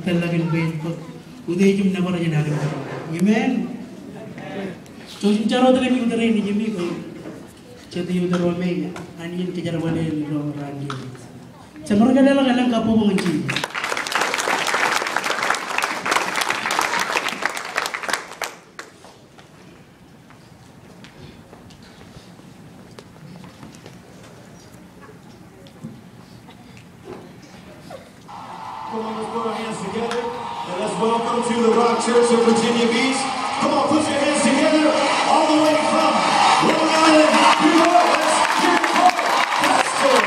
talagang kwento. Uday yung naman rin natin. Amen? So, yung charo talaga yung udaray ni Jimmy ko. Chati yung udaray may aniyan kajarawala yung randi. Sa mga lang kapo mga Jimmy. Come on, let's put our hands together and let's welcome to the Rock Church of Virginia Beach. Come on, put your hands together all the way from Long Island, New York. Let's hear it for Pastor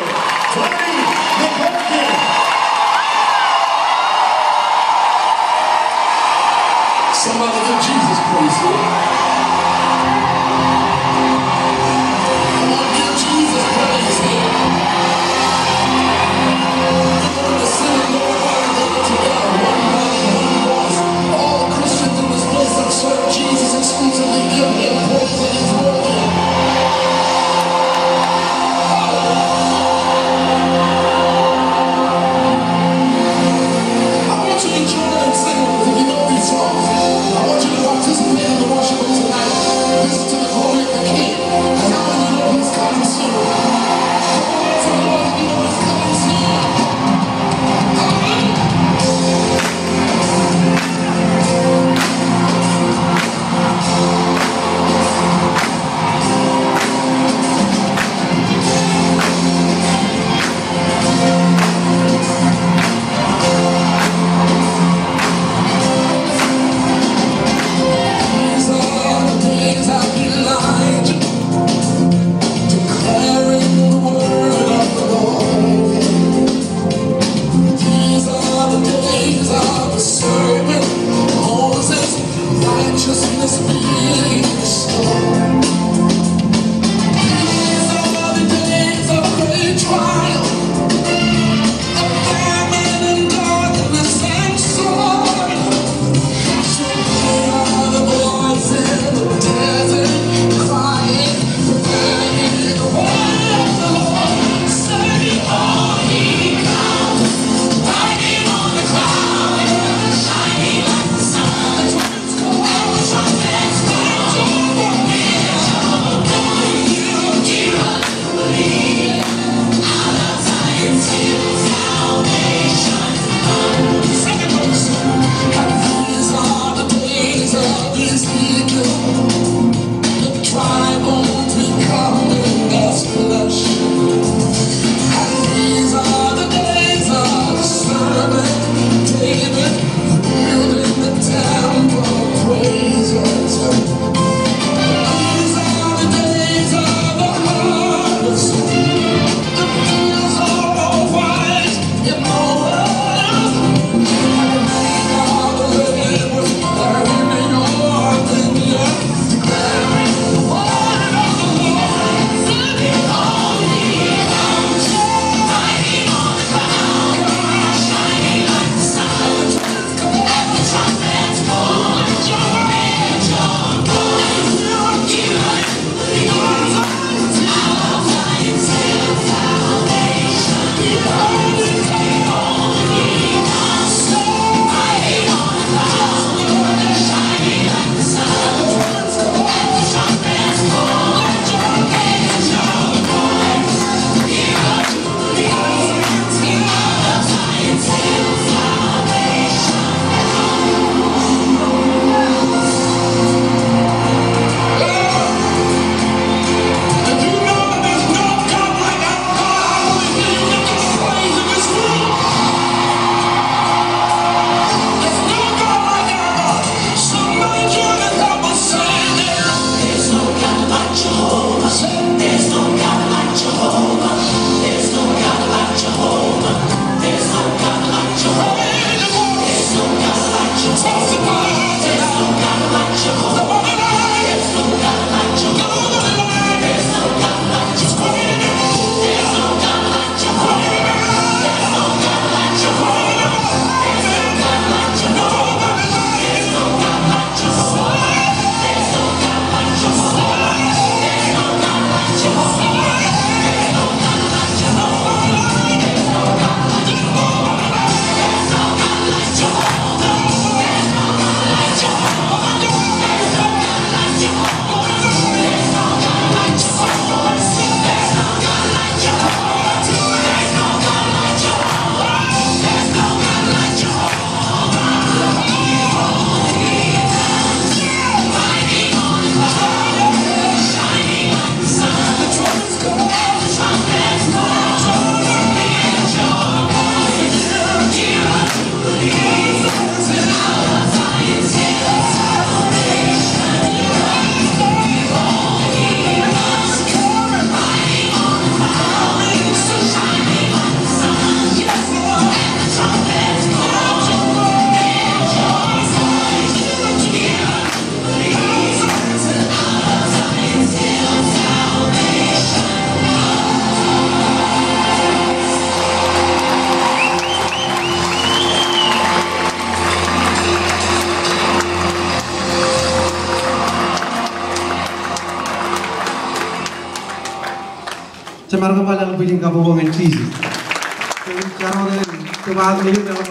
Tony McCorkin. Somebody give Jesus praise, Lord. Come on, give Jesus praise, Lord. Jesus exclusively give him praise and his word. I want you to join and sing with if you know these songs. I want you to participate in the worship of tonight. Listen to the glory of the King. And how many know he's coming soon? Come on, to the Lord, you know he's coming soon. Shining Cemar kepala lebih kampung cheese. Cara dengan coba